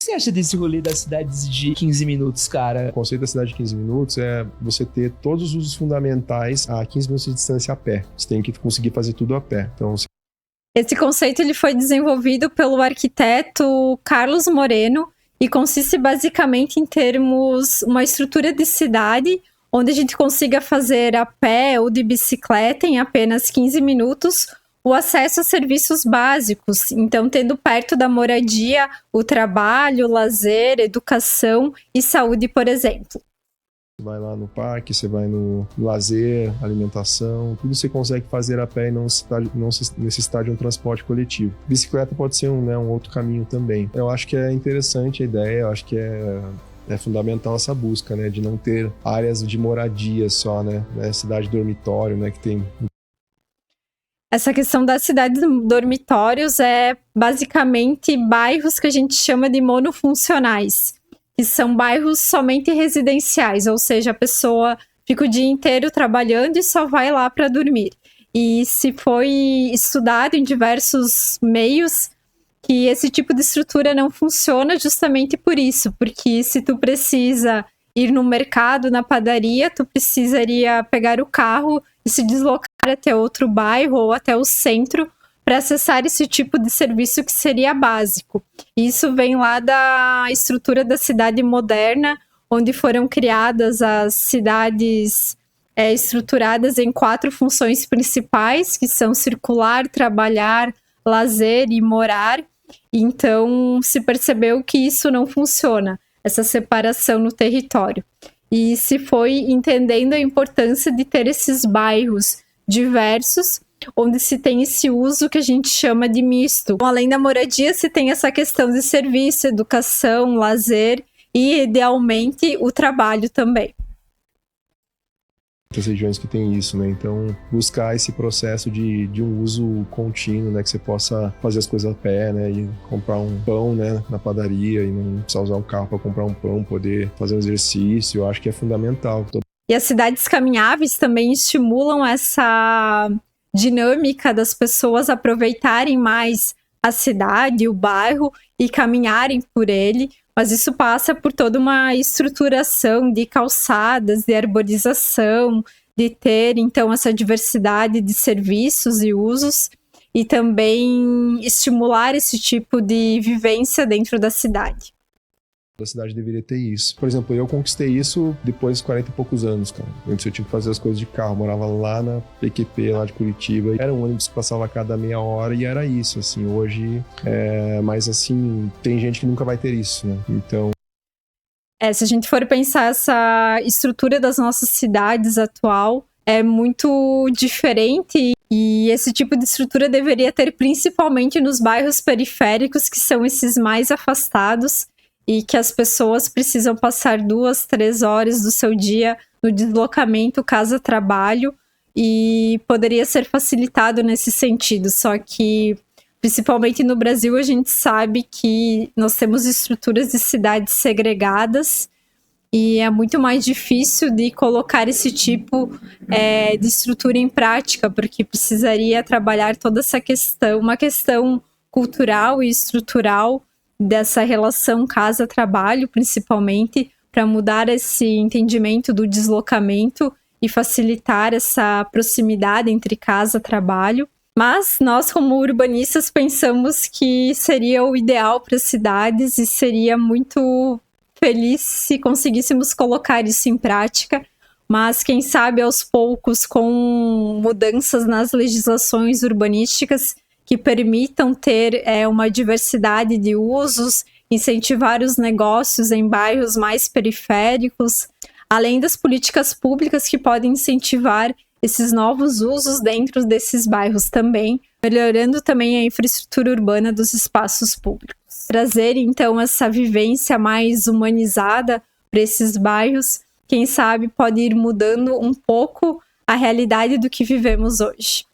você acha desse rolê das cidades de 15 minutos, cara? O conceito da cidade de 15 minutos é você ter todos os usos fundamentais a 15 minutos de distância a pé. Você tem que conseguir fazer tudo a pé. Então, esse conceito ele foi desenvolvido pelo arquiteto Carlos Moreno e consiste basicamente em termos uma estrutura de cidade onde a gente consiga fazer a pé ou de bicicleta em apenas 15 minutos o acesso a serviços básicos, então tendo perto da moradia o trabalho, lazer, educação e saúde, por exemplo. Você vai lá no parque, você vai no lazer, alimentação, tudo você consegue fazer a pé e não necessitar de um transporte coletivo. Bicicleta pode ser um outro caminho também. Eu acho que é interessante a ideia, eu acho que é fundamental essa busca, né, de não ter áreas de moradia só, né, cidade dormitório, né, que tem... Essa questão da cidade de dormitórios é basicamente bairros que a gente chama de monofuncionais, que são bairros somente residenciais, ou seja, a pessoa fica o dia inteiro trabalhando e só vai lá para dormir. E se foi estudado em diversos meios que esse tipo de estrutura não funciona justamente por isso, porque se tu precisa ir no mercado, na padaria, tu precisaria pegar o carro e se deslocar até outro bairro ou até o centro para acessar esse tipo de serviço que seria básico. Isso vem lá da estrutura da cidade moderna, onde foram criadas as cidades estruturadas em 4 funções principais, que são circular, trabalhar, lazer e morar. Então, se percebeu que isso não funciona, essa separação no território. E se foi entendendo a importância de ter esses bairros diversos, onde se tem esse uso que a gente chama de misto. Além da moradia, se tem essa questão de serviço, educação, lazer e, idealmente, o trabalho também. Muitas regiões que tem isso, né? Então, buscar esse processo de um uso contínuo, né? Que você possa fazer as coisas a pé, né? E comprar um pão, né? Na padaria e não precisar usar um carro para comprar um pão, poder fazer um exercício, eu acho que é fundamental. E as cidades caminháveis também estimulam essa dinâmica das pessoas aproveitarem mais a cidade, o bairro e caminharem por ele, mas isso passa por toda uma estruturação de calçadas, de arborização, de ter, então, essa diversidade de serviços e usos, e também estimular esse tipo de vivência dentro da cidade. A cidade deveria ter isso. Por exemplo, eu conquistei isso depois de 40 e poucos anos, cara. Antes eu tinha que fazer as coisas de carro, morava lá na PQP, lá de Curitiba. Era um ônibus que passava a cada meia hora e era isso, assim. Hoje, mas assim, tem gente que nunca vai ter isso, né? Então... se a gente for pensar essa estrutura das nossas cidades atual, é muito diferente e esse tipo de estrutura deveria ter principalmente nos bairros periféricos, que são esses mais afastados, e que as pessoas precisam passar 2, 3 horas do seu dia no deslocamento casa-trabalho, e poderia ser facilitado nesse sentido. Só que, principalmente no Brasil, a gente sabe que nós temos estruturas de cidades segregadas e é muito mais difícil de colocar esse tipo de estrutura em prática, porque precisaria trabalhar toda essa questão, uma questão cultural e estrutural, dessa relação casa-trabalho, principalmente, para mudar esse entendimento do deslocamento e facilitar essa proximidade entre casa e trabalho. Mas nós, como urbanistas, pensamos que seria o ideal para as cidades e seria muito feliz se conseguíssemos colocar isso em prática. Mas, quem sabe, aos poucos, com mudanças nas legislações urbanísticas, que permitam ter uma diversidade de usos, incentivar os negócios em bairros mais periféricos, além das políticas públicas que podem incentivar esses novos usos dentro desses bairros também, melhorando também a infraestrutura urbana dos espaços públicos. Trazer, então, essa vivência mais humanizada para esses bairros, quem sabe pode ir mudando um pouco a realidade do que vivemos hoje.